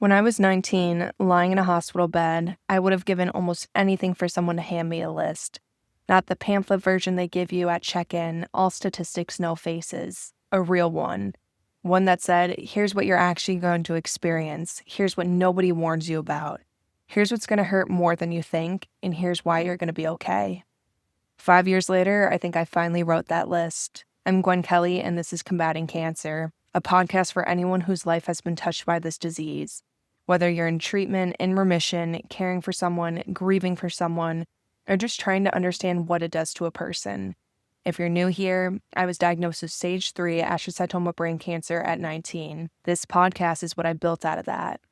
When I was 19, lying in a hospital bed, I would have given almost anything for someone to hand me a list. Not the pamphlet version they give you at check-in, all statistics, no faces. A real one. One that said, here's what you're actually going to experience. Here's what nobody warns you about. Here's what's going to hurt more than you think, and here's why you're going to be okay. 5 years later, I think I finally wrote that list. I'm Gwen Kelly, and this is Combating Cancer, a podcast for anyone whose life has been touched by this disease. Whether you're in treatment, in remission, caring for someone, grieving for someone, or just trying to understand what it does to a person. If you're new here, I was diagnosed with stage 3 astrocytoma brain cancer at 19. This podcast is what I built out of that.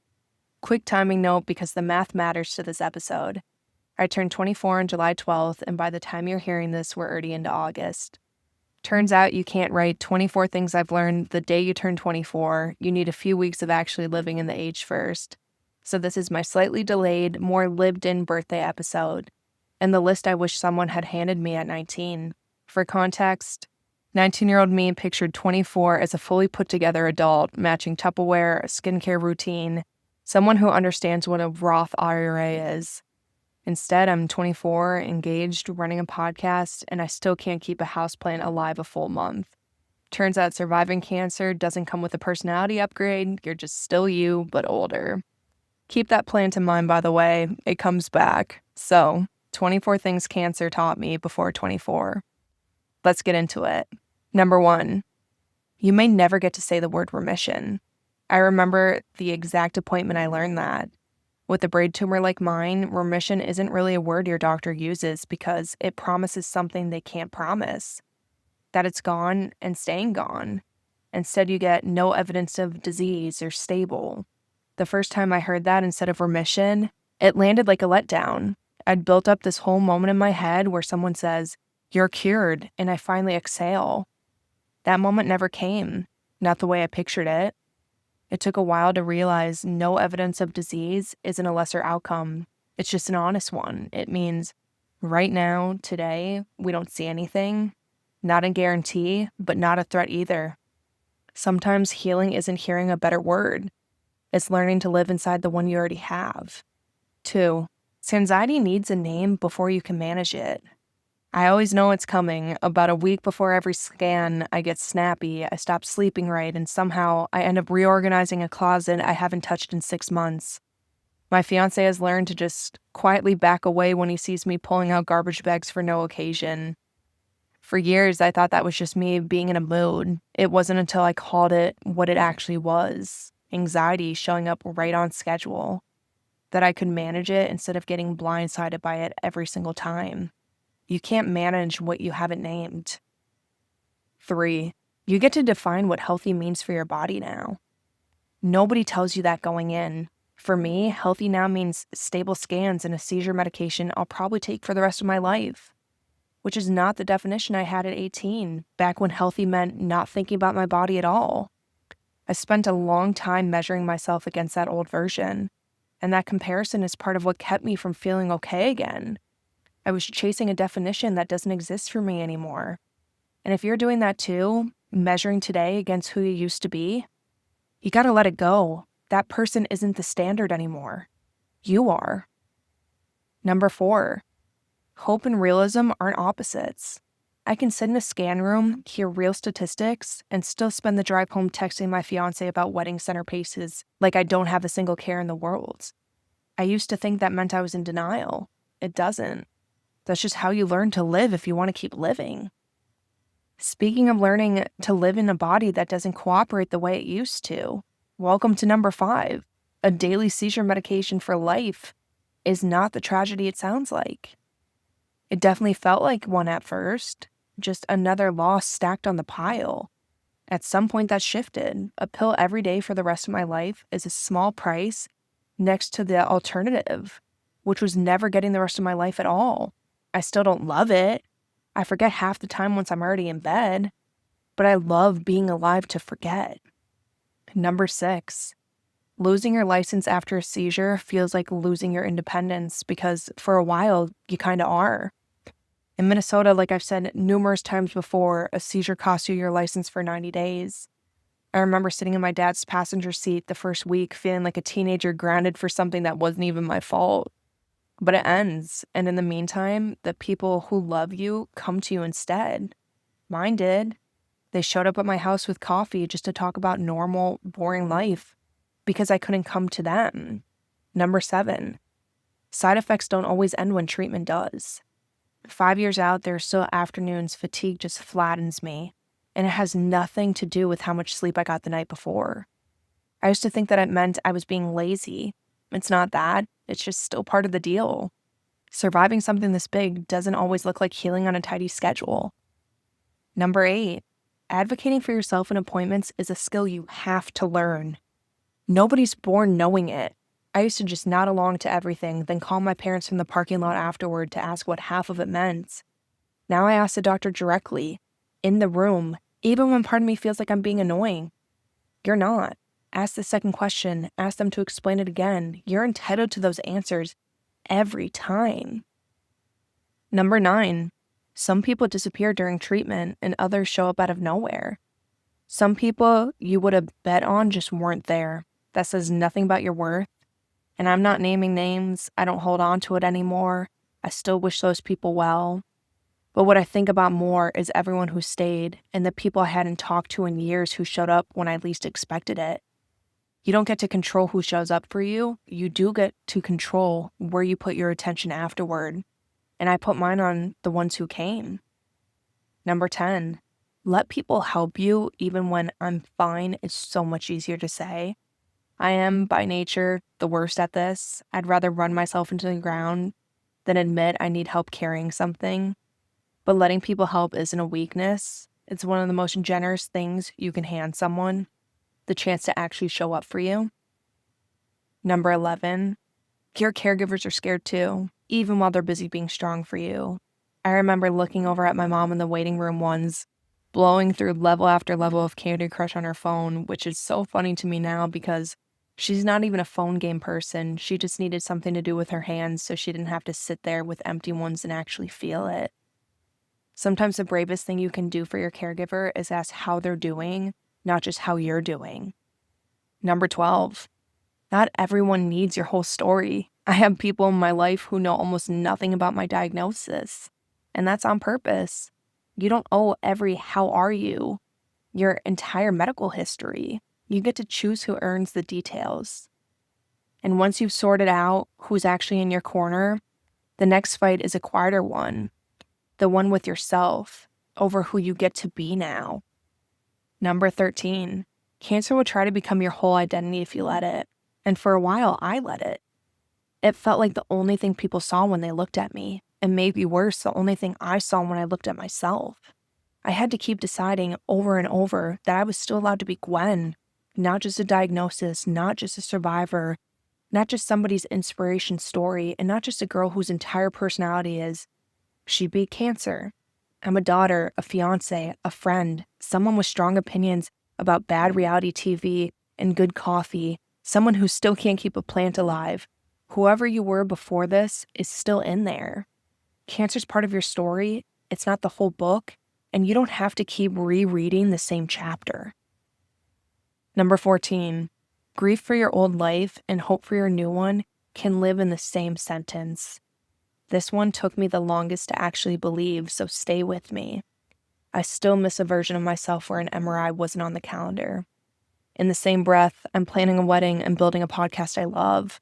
Quick timing note because the math matters to this episode. I turned 24 on July 12th, and by the time you're hearing this, we're already into August. Turns out you can't write 24 things I've learned the day you turn 24. You need a few weeks of actually living in the age first. So this is my slightly delayed, more lived-in birthday episode, and the list I wish someone had handed me at 19. For context, 19-year-old me pictured 24 as a fully put-together adult, matching Tupperware, a skincare routine, someone who understands what a Roth IRA is. Instead, I'm 24, engaged, running a podcast, and I still can't keep a houseplant alive a full month. Turns out surviving cancer doesn't come with a personality upgrade. You're just still you, but older. Keep that plant in mind, by the way. It comes back. So, 24 things cancer taught me before 24. Let's get into it. Number 1, you may never get to say the word remission. I remember the exact appointment I learned that. With a brain tumor like mine, remission isn't really a word your doctor uses because it promises something they can't promise. That it's gone and staying gone. Instead, you get no evidence of disease or stable. The first time I heard that instead of remission, it landed like a letdown. I'd built up this whole moment in my head where someone says, "You're cured," and I finally exhale. That moment never came, not the way I pictured it. It took a while to realize no evidence of disease isn't a lesser outcome. It's just an honest one. It means right now, today, we don't see anything. Not a guarantee, but not a threat either. Sometimes healing isn't hearing a better word. It's learning to live inside the one you already have. 2, Scanxiety needs a name before you can manage it. I always know it's coming. About a week before every scan, I get snappy, I stop sleeping right, and somehow I end up reorganizing a closet I haven't touched in 6 months. My fiancé has learned to just quietly back away when he sees me pulling out garbage bags for no occasion. For years, I thought that was just me being in a mood. It wasn't until I called it what it actually was, anxiety showing up right on schedule, that I could manage it instead of getting blindsided by it every single time. You can't manage what you haven't named. 3, you get to define what healthy means for your body now. Nobody tells you that going in. For me, healthy now means stable scans and a seizure medication I'll probably take for the rest of my life, which is not the definition I had at 18, back when healthy meant not thinking about my body at all. I spent a long time measuring myself against that old version, and that comparison is part of what kept me from feeling okay again. I was chasing a definition that doesn't exist for me anymore. And if you're doing that too, measuring today against who you used to be, you gotta let it go. That person isn't the standard anymore. You are. Number 4, hope and realism aren't opposites. I can sit in a scan room, hear real statistics, and still spend the drive home texting my fiancé about wedding center paces like I don't have a single care in the world. I used to think that meant I was in denial. It doesn't. That's just how you learn to live if you want to keep living. Speaking of learning to live in a body that doesn't cooperate the way it used to, welcome to number 5. A daily seizure medication for life is not the tragedy it sounds like. It definitely felt like one at first, just another loss stacked on the pile. At some point that shifted. A pill every day for the rest of my life is a small price next to the alternative, which was never getting the rest of my life at all. I still don't love it. I forget half the time once I'm already in bed, but I love being alive to forget. Number 6, losing your license after a seizure feels like losing your independence because for a while you kind of are. In Minnesota, like I've said numerous times before, a seizure costs you your license for 90 days. I remember sitting in my dad's passenger seat the first week feeling like a teenager grounded for something that wasn't even my fault. But it ends, and in the meantime, the people who love you come to you instead. Mine did. They showed up at my house with coffee just to talk about normal, boring life because I couldn't come to them. Number 7, side effects don't always end when treatment does. 5 years out, there are still afternoons fatigue just flattens me, and it has nothing to do with how much sleep I got the night before. I used to think that it meant I was being lazy. It's not that, it's just still part of the deal. Surviving something this big doesn't always look like healing on a tidy schedule. Number 8, advocating for yourself in appointments is a skill you have to learn. Nobody's born knowing it. I used to just nod along to everything, then call my parents from the parking lot afterward to ask what half of it meant. Now I ask the doctor directly, in the room, even when part of me feels like I'm being annoying. You're not. Ask the second question, ask them to explain it again. You're entitled to those answers every time. Number 9, some people disappear during treatment and others show up out of nowhere. Some people you would have bet on just weren't there. That says nothing about your worth. And I'm not naming names. I don't hold on to it anymore. I still wish those people well. But what I think about more is everyone who stayed and the people I hadn't talked to in years who showed up when I least expected it. You don't get to control who shows up for you. You do get to control where you put your attention afterward. And I put mine on the ones who came. Number 10, let people help you even when I'm fine is so much easier to say. I am, by nature, the worst at this. I'd rather run myself into the ground than admit I need help carrying something. But letting people help isn't a weakness. It's one of the most generous things you can hand someone, the chance to actually show up for you. Number 11, your caregivers are scared too, even while they're busy being strong for you. I remember looking over at my mom in the waiting room once, blowing through level after level of Candy Crush on her phone, which is so funny to me now because she's not even a phone game person. She just needed something to do with her hands so she didn't have to sit there with empty ones and actually feel it. Sometimes the bravest thing you can do for your caregiver is ask how they're doing, not just how you're doing. Number 12, not everyone needs your whole story. I have people in my life who know almost nothing about my diagnosis, and that's on purpose. You don't owe every "how are you" your entire medical history. You get to choose who earns the details. And once you've sorted out who's actually in your corner, the next fight is a quieter one, the one with yourself, over who you get to be now. Number 13, cancer will try to become your whole identity if you let it. And for a while, I let it. It felt like the only thing people saw when they looked at me, and maybe worse, the only thing I saw when I looked at myself. I had to keep deciding over and over that I was still allowed to be Gwen, not just a diagnosis, not just a survivor, not just somebody's inspiration story, and not just a girl whose entire personality is, she beat cancer. I'm a daughter, a fiance, a friend, someone with strong opinions about bad reality TV and good coffee, someone who still can't keep a plant alive. Whoever you were before this is still in there. Cancer's part of your story. It's not the whole book, and you don't have to keep rereading the same chapter. Number 14, grief for your old life and hope for your new one can live in the same sentence. This one took me the longest to actually believe, so stay with me. I still miss a version of myself where an MRI wasn't on the calendar. In the same breath, I'm planning a wedding and building a podcast I love.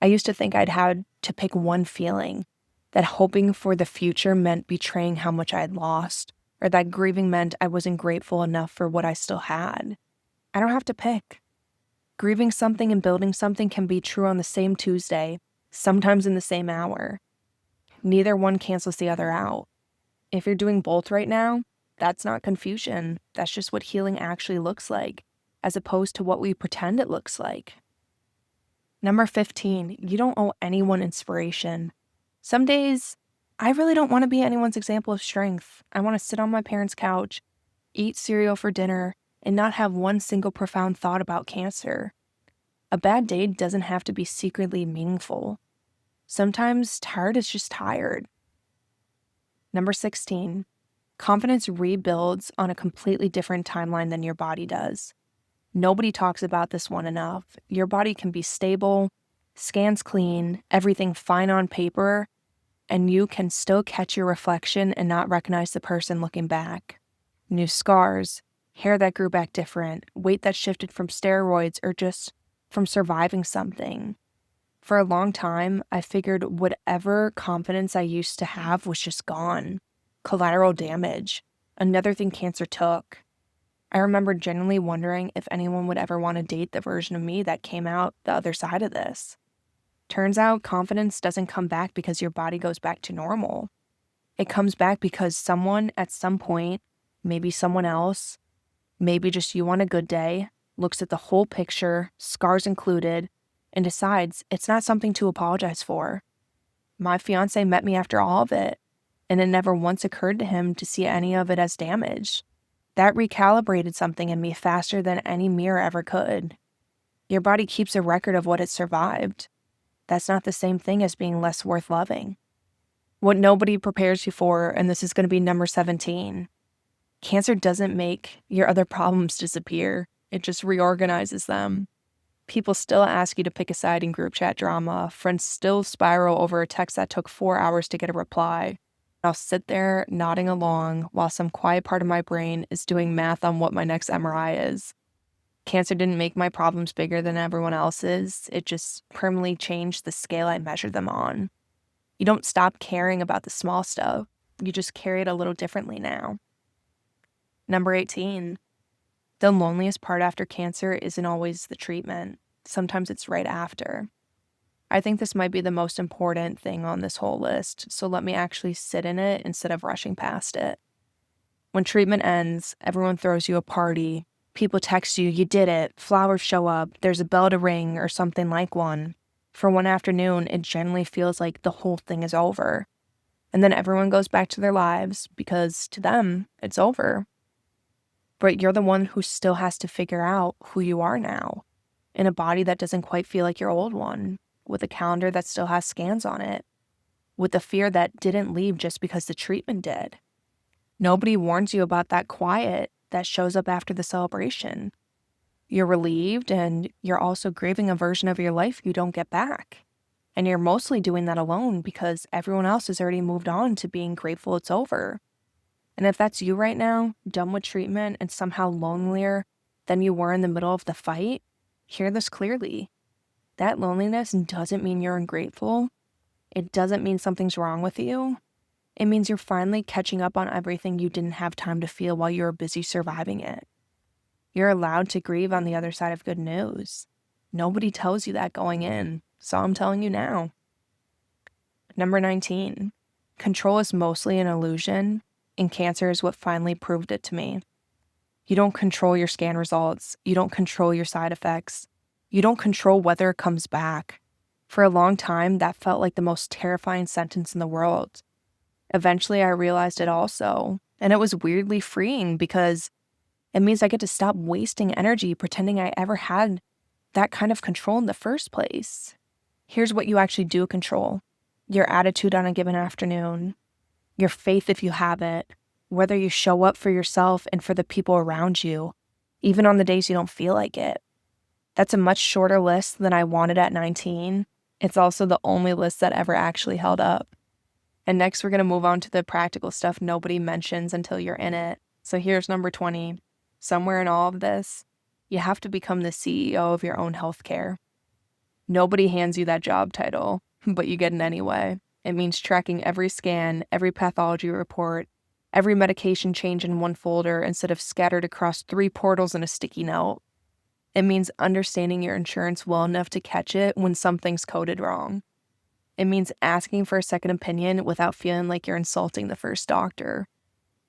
I used to think I'd had to pick one feeling, that hoping for the future meant betraying how much I had lost, or that grieving meant I wasn't grateful enough for what I still had. I don't have to pick. Grieving something and building something can be true on the same Tuesday, sometimes in the same hour. Neither one cancels the other out. If you're doing both right now, that's not confusion. That's just what healing actually looks like, as opposed to what we pretend it looks like. Number 15, you don't owe anyone inspiration. Some days, I really don't want to be anyone's example of strength. I want to sit on my parents' couch, eat cereal for dinner, and not have one single profound thought about cancer. A bad day doesn't have to be secretly meaningful. Sometimes tired is just tired. Number 16, confidence rebuilds on a completely different timeline than your body does. Nobody talks about this one enough. Your body can be stable, scans clean, everything fine on paper, and you can still catch your reflection and not recognize the person looking back. New scars, hair that grew back different, weight that shifted from steroids or just from surviving something. For a long time, I figured whatever confidence I used to have was just gone. Collateral damage. Another thing cancer took. I remember genuinely wondering if anyone would ever want to date the version of me that came out the other side of this. Turns out confidence doesn't come back because your body goes back to normal. It comes back because someone at some point, maybe someone else, maybe just you on a good day, looks at the whole picture, scars included, and decides it's not something to apologize for. My fiance met me after all of it, and it never once occurred to him to see any of it as damage. That recalibrated something in me faster than any mirror ever could. Your body keeps a record of what it survived. That's not the same thing as being less worth loving. What nobody prepares you for, and this is going to be number 17. Cancer doesn't make your other problems disappear. It just reorganizes them. People still ask you to pick a side in group chat drama. Friends still spiral over a text that took 4 hours to get a reply. I'll sit there nodding along while some quiet part of my brain is doing math on what my next MRI is. Cancer didn't make my problems bigger than everyone else's. It just permanently changed the scale I measured them on. You don't stop caring about the small stuff. You just carry it a little differently now. Number 18. The loneliest part after cancer isn't always the treatment. Sometimes it's right after. I think this might be the most important thing on this whole list, so let me actually sit in it instead of rushing past it. When treatment ends, everyone throws you a party. People text you, you did it, flowers show up, there's a bell to ring, or something like one. For one afternoon, it generally feels like the whole thing is over. And then everyone goes back to their lives because to them, it's over. But you're the one who still has to figure out who you are now, in a body that doesn't quite feel like your old one, with a calendar that still has scans on it, with the fear that didn't leave just because the treatment did. Nobody warns you about that quiet that shows up after the celebration. You're relieved, and you're also grieving a version of your life you don't get back. And you're mostly doing that alone because everyone else has already moved on to being grateful it's over. And if that's you right now, done with treatment and somehow lonelier than you were in the middle of the fight, hear this clearly. That loneliness doesn't mean you're ungrateful. It doesn't mean something's wrong with you. It means you're finally catching up on everything you didn't have time to feel while you were busy surviving it. You're allowed to grieve on the other side of good news. Nobody tells you that going in, so I'm telling you now. Number 19. Control is mostly an illusion, and cancer is what finally proved it to me. You don't control your scan results. You don't control your side effects. You don't control whether it comes back. For a long time, that felt like the most terrifying sentence in the world. Eventually, I realized it also, and it was weirdly freeing because it means I get to stop wasting energy pretending I ever had that kind of control in the first place. Here's what you actually do control: your attitude on a given afternoon, your faith if you have it, whether you show up for yourself and for the people around you, even on the days you don't feel like it. That's a much shorter list than I wanted at 19. It's also the only list that ever actually held up. And next, we're going to move on to the practical stuff nobody mentions until you're in it. So here's number 20. Somewhere in all of this, you have to become the CEO of your own healthcare. Nobody hands you that job title, but you get it anyway. It means tracking every scan, every pathology report, every medication change in one folder instead of scattered across 3 portals and a sticky note. It means understanding your insurance well enough to catch it when something's coded wrong. It means asking for a second opinion without feeling like you're insulting the first doctor.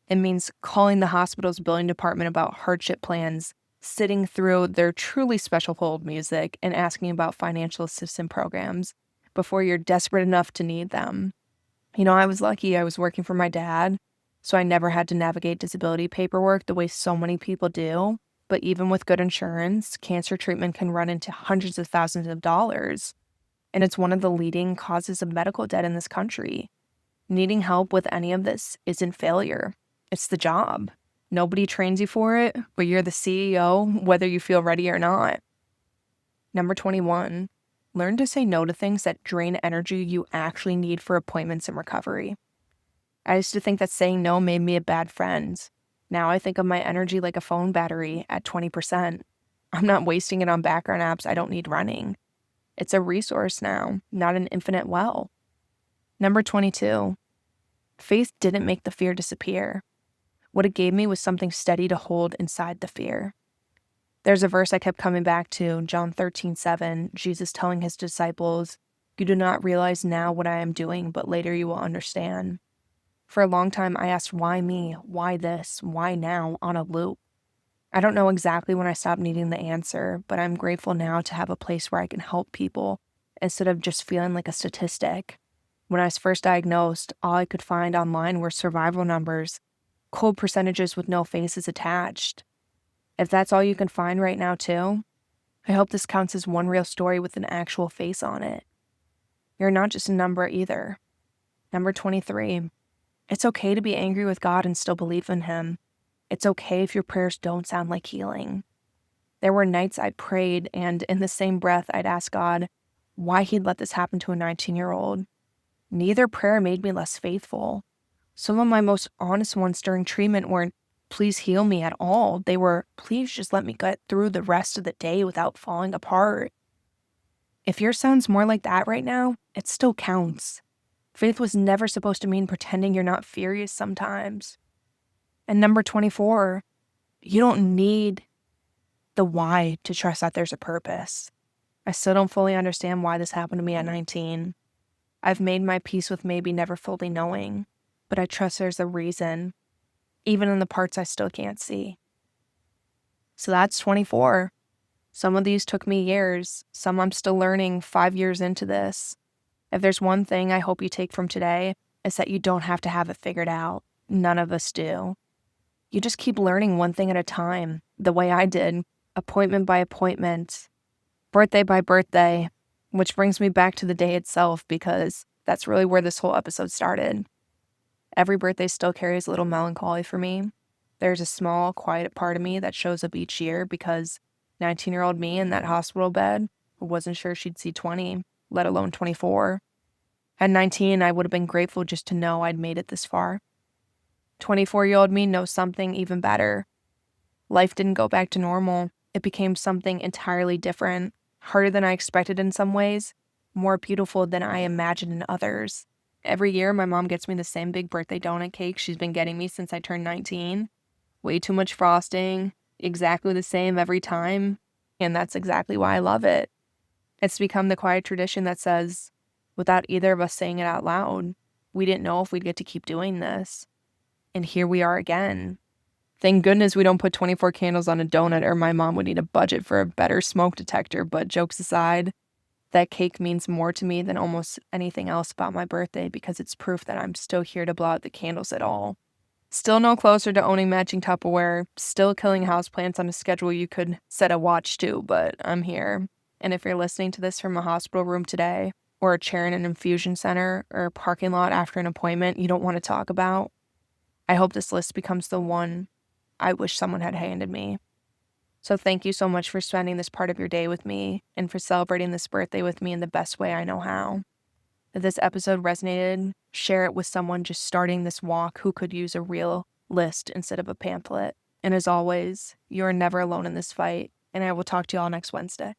It means calling the hospital's billing department about hardship plans, sitting through their truly special hold music, and asking about financial assistance programs before you're desperate enough to need them. I was lucky I was working for my dad, so I never had to navigate disability paperwork the way so many people do. But even with good insurance, cancer treatment can run into hundreds of thousands of dollars. And it's one of the leading causes of medical debt in this country. Needing help with any of this isn't failure. It's the job. Nobody trains you for it, but you're the CEO, whether you feel ready or not. Number 21, learn to say no to things that drain energy you actually need for appointments and recovery. I used to think that saying no made me a bad friend. Now I think of my energy like a phone battery at 20%. I'm not wasting it on background apps I don't need running. It's a resource now, not an infinite well. Number 22, faith didn't make the fear disappear. What it gave me was something steady to hold inside the fear. There's a verse I kept coming back to, John 13:7, Jesus telling his disciples, "You do not realize now what I am doing, but later you will understand." For a long time, I asked, why me? Why this? Why now? On a loop. I don't know exactly when I stopped needing the answer, but I'm grateful now to have a place where I can help people instead of just feeling like a statistic. When I was first diagnosed, all I could find online were survival numbers, cold percentages with no faces attached. If that's all you can find right now too, I hope this counts as one real story with an actual face on it. You're not just a number either. Number 23. It's okay to be angry with God and still believe in Him. It's okay if your prayers don't sound like healing. There were nights I prayed and in the same breath I'd ask God why He'd let this happen to a 19-year-old. Neither prayer made me less faithful. Some of my most honest ones during treatment weren't, "Please heal me," at all. They were, "Please just let me get through the rest of the day without falling apart." If yours sounds more like that right now, it still counts. Faith was never supposed to mean pretending you're not furious sometimes. And number 24, you don't need the why to trust that there's a purpose. I still don't fully understand why this happened to me at 19. I've made my peace with maybe never fully knowing, but I trust there's a reason, even in the parts I still can't see. So that's 24. Some of these took me years. Some I'm still learning 5 years into this. If there's one thing I hope you take from today, it's that you don't have to have it figured out. None of us do. You just keep learning one thing at a time, the way I did, appointment by appointment, birthday by birthday, which brings me back to the day itself because that's really where this whole episode started. Every birthday still carries a little melancholy for me. There's a small, quiet part of me that shows up each year because 19-year-old me in that hospital bed wasn't sure she'd see 20, let alone 24. At 19, I would have been grateful just to know I'd made it this far. 24-year-old me knows something even better. Life didn't go back to normal. It became something entirely different, harder than I expected in some ways, more beautiful than I imagined in others. Every year, my mom gets me the same big birthday donut cake she's been getting me since I turned 19. Way too much frosting, exactly the same every time, and that's exactly why I love it. It's become the quiet tradition that says, without either of us saying it out loud, we didn't know if we'd get to keep doing this. And here we are again. Thank goodness we don't put 24 candles on a donut or my mom would need a budget for a better smoke detector, but jokes aside, that cake means more to me than almost anything else about my birthday because it's proof that I'm still here to blow out the candles at all. Still no closer to owning matching Tupperware, still killing houseplants on a schedule you could set a watch to, but I'm here. And if you're listening to this from a hospital room today, or a chair in an infusion center, or a parking lot after an appointment you don't want to talk about, I hope this list becomes the one I wish someone had handed me. So thank you so much for spending this part of your day with me and for celebrating this birthday with me in the best way I know how. If this episode resonated, share it with someone just starting this walk who could use a real list instead of a pamphlet. And as always, you are never alone in this fight, and I will talk to you all next Wednesday.